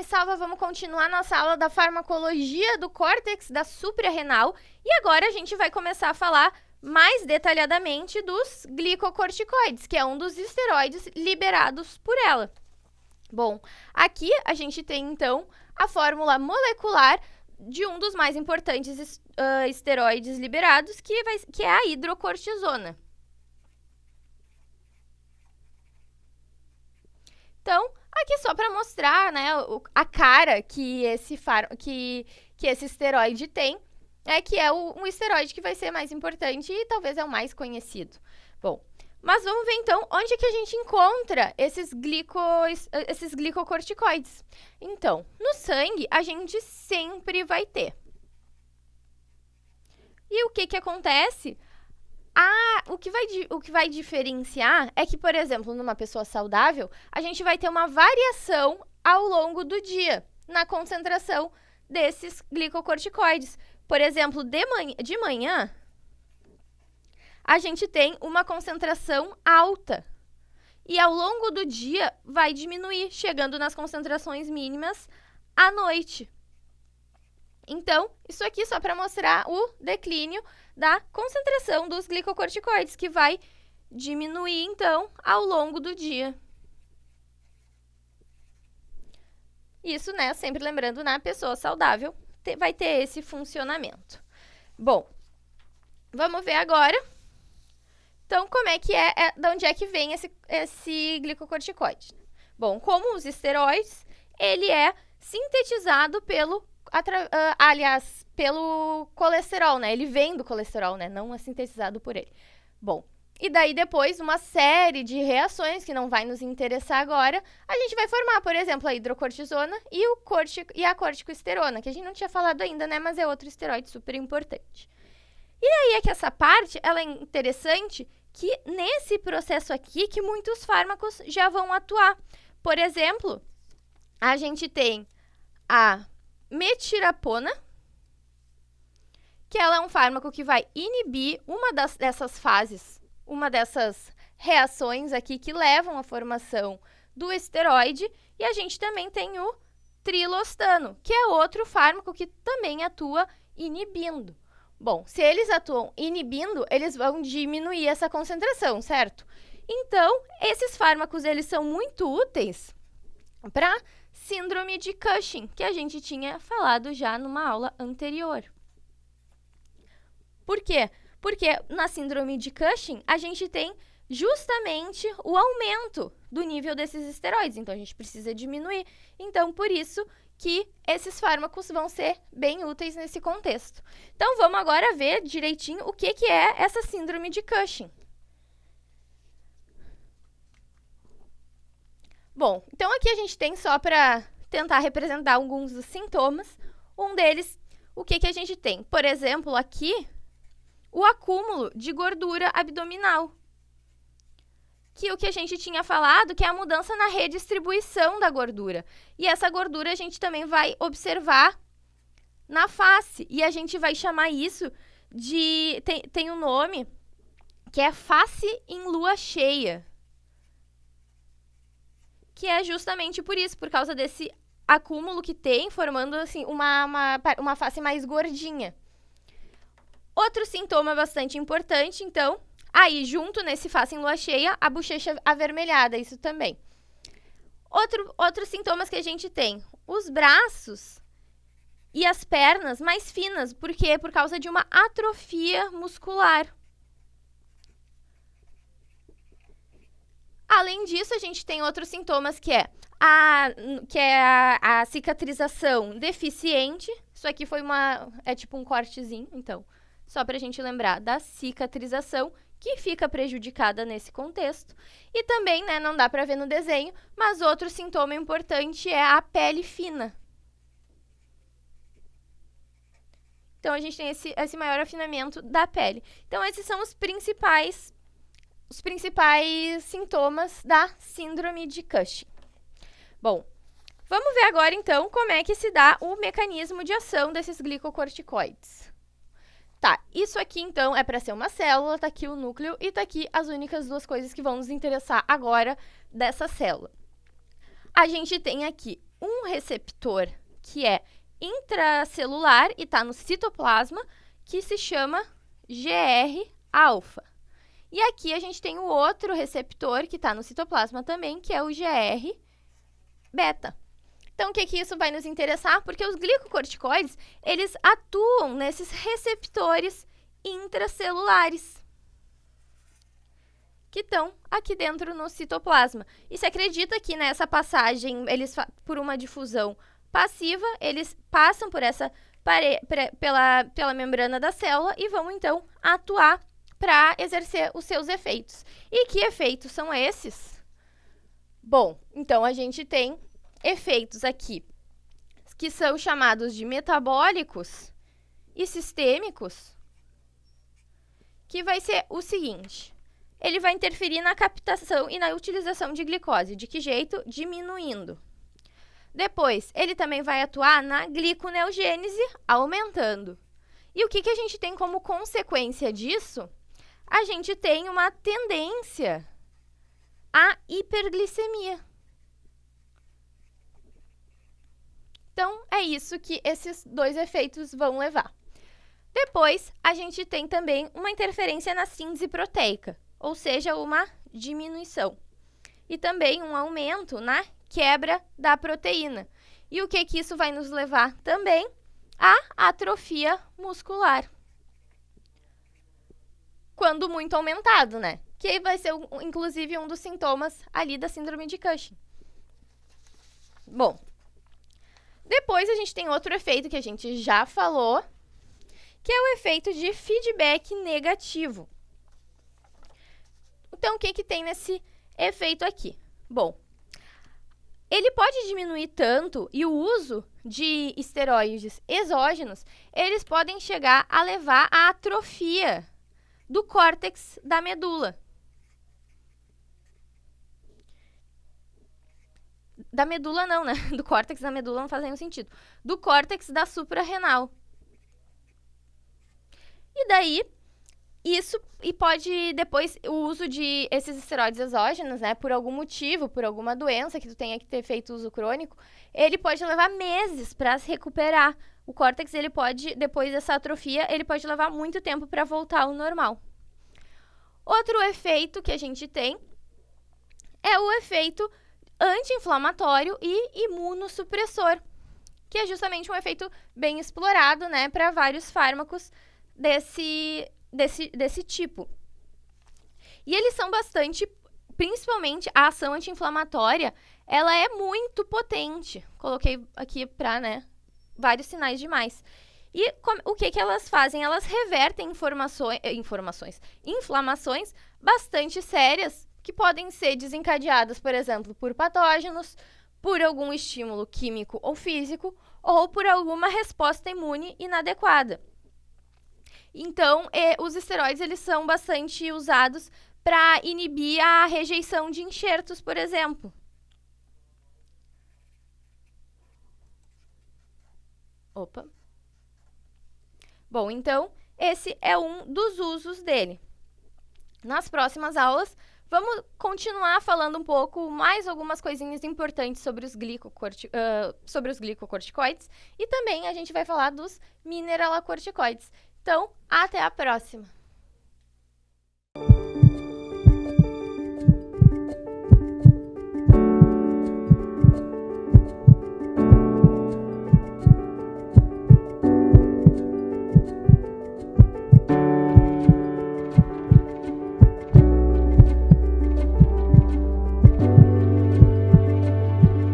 me salva, vamos continuar nossa aula da farmacologia do córtex da suprarrenal e agora a gente vai começar a falar mais detalhadamente dos glicocorticoides, que é um dos esteroides liberados por ela. Bom, aqui a gente tem então a fórmula molecular de um dos mais importantes esteroides liberados, que é a hidrocortisona. Então, aqui só para mostrar, né, a cara que esse esteroide tem, que é um esteroide que vai ser mais importante e talvez é o mais conhecido. Bom, mas vamos ver então onde que a gente encontra esses glicocorticoides. Então, no sangue a gente sempre vai ter. E o que acontece? O que vai diferenciar é que, por exemplo, numa pessoa saudável, a gente vai ter uma variação ao longo do dia na concentração desses glicocorticoides. Por exemplo, de manhã, a gente tem uma concentração alta e ao longo do dia vai diminuir, chegando nas concentrações mínimas à noite. Então, isso aqui só para mostrar o declínio da concentração dos glicocorticoides, que vai diminuir, então, ao longo do dia. Isso, né, sempre lembrando, na pessoa saudável, vai ter esse funcionamento. Bom, vamos ver agora, então, como é que de onde é que vem esse glicocorticoide. Bom, como os esteroides, ele é sintetizado pelo colesterol, né? Ele vem do colesterol, né? Não é sintetizado por ele. Bom, e daí depois uma série de reações que não vai nos interessar agora, a gente vai formar, por exemplo, a hidrocortisona e a corticosterona, que a gente não tinha falado ainda, né? Mas é outro esteroide super importante. E aí é que essa parte, ela é interessante que nesse processo aqui que muitos fármacos já vão atuar. Por exemplo, a gente tem a metirapona, que ela é um fármaco que vai inibir uma dessas fases, uma dessas reações aqui que levam à formação do esteroide. E a gente também tem o trilostano, que é outro fármaco que também atua inibindo. Bom, se eles atuam inibindo, eles vão diminuir essa concentração, certo? Então, esses fármacos, eles são muito úteis para síndrome de Cushing, que a gente tinha falado já numa aula anterior. Por quê? Porque na síndrome de Cushing, a gente tem justamente o aumento do nível desses esteroides, então a gente precisa diminuir. Então, por isso que esses fármacos vão ser bem úteis nesse contexto. Então, vamos agora ver direitinho o que é essa síndrome de Cushing. Bom, então aqui a gente tem, só para tentar representar alguns dos sintomas, um deles, o que a gente tem? Por exemplo, aqui, o acúmulo de gordura abdominal, que o que a gente tinha falado, que é a mudança na redistribuição da gordura. E essa gordura a gente também vai observar na face, e a gente vai chamar isso de... Tem um nome, que é face em lua cheia, que é justamente por isso, por causa desse acúmulo que tem, formando assim, uma face mais gordinha. Outro sintoma bastante importante, então, aí junto nesse face em lua cheia, a bochecha avermelhada, isso também. Outros sintomas que a gente tem, os braços e as pernas mais finas, por quê? Por causa de uma atrofia muscular. Além disso, a gente tem outros sintomas que é a cicatrização deficiente. Isso aqui é tipo um cortezinho, então, só para a gente lembrar da cicatrização, que fica prejudicada nesse contexto. E também, né, não dá para ver no desenho, mas outro sintoma importante é a pele fina. Então, a gente tem esse maior afinamento da pele. Então, esses são os principais sintomas da síndrome de Cushing. Bom, vamos ver agora, então, como é que se dá o mecanismo de ação desses glicocorticoides. Tá, isso aqui, então, é para ser uma célula, tá aqui o núcleo e tá aqui as únicas duas coisas que vão nos interessar agora dessa célula. A gente tem aqui um receptor que é intracelular e está no citoplasma, que se chama GR-alfa. E aqui a gente tem o outro receptor que está no citoplasma também, que é o GR-beta. Então, o que isso vai nos interessar? Porque os glicocorticoides, eles atuam nesses receptores intracelulares que estão aqui dentro no citoplasma. E se acredita que nessa passagem, por uma difusão passiva, eles passam por essa pela membrana da célula e vão, então, atuar para exercer os seus efeitos. E que efeitos são esses? Bom, então a gente tem efeitos aqui que são chamados de metabólicos e sistêmicos, que vai ser o seguinte: ele vai interferir na captação e na utilização de glicose. De que jeito? Diminuindo. Depois, ele também vai atuar na gliconeogênese, aumentando. E o que a gente tem como consequência disso? A gente tem uma tendência à hiperglicemia. Então, é isso que esses dois efeitos vão levar. Depois, a gente tem também uma interferência na síntese proteica, ou seja, uma diminuição. E também um aumento na quebra da proteína. E o que isso vai nos levar também? A atrofia muscular. Quando muito aumentado, né? Que vai ser, inclusive, um dos sintomas ali da síndrome de Cushing. Bom, depois a gente tem outro efeito que a gente já falou, que é o efeito de feedback negativo. Então, o que tem nesse efeito aqui? Bom, ele pode diminuir tanto, e o uso de esteroides exógenos, eles podem chegar a levar à atrofia do córtex da medula. Da medula não, né? Do córtex da medula não faz nenhum sentido. Do córtex da suprarrenal. E daí, e pode depois, o uso de esses esteroides exógenos, né, por algum motivo, por alguma doença que tu tenha que ter feito uso crônico, ele pode levar meses para se recuperar. O córtex, ele pode, depois dessa atrofia, ele pode levar muito tempo para voltar ao normal. Outro efeito que a gente tem é o efeito anti-inflamatório e imunossupressor, que é justamente um efeito bem explorado, né, para vários fármacos desse tipo. E eles são bastante, principalmente a ação anti-inflamatória, ela é muito potente. Coloquei aqui para, né, vários sinais demais. E o que elas fazem? Elas revertem inflamações bastante sérias que podem ser desencadeadas, por exemplo, por patógenos, por algum estímulo químico ou físico, ou por alguma resposta imune inadequada. Então, os esteroides, eles são bastante usados para inibir a rejeição de enxertos, por exemplo. Opa. Bom, então, esse é um dos usos dele. Nas próximas aulas, vamos continuar falando um pouco, mais algumas coisinhas importantes sobre os glicocorticoides, e também a gente vai falar dos mineralocorticoides. Então, até a próxima!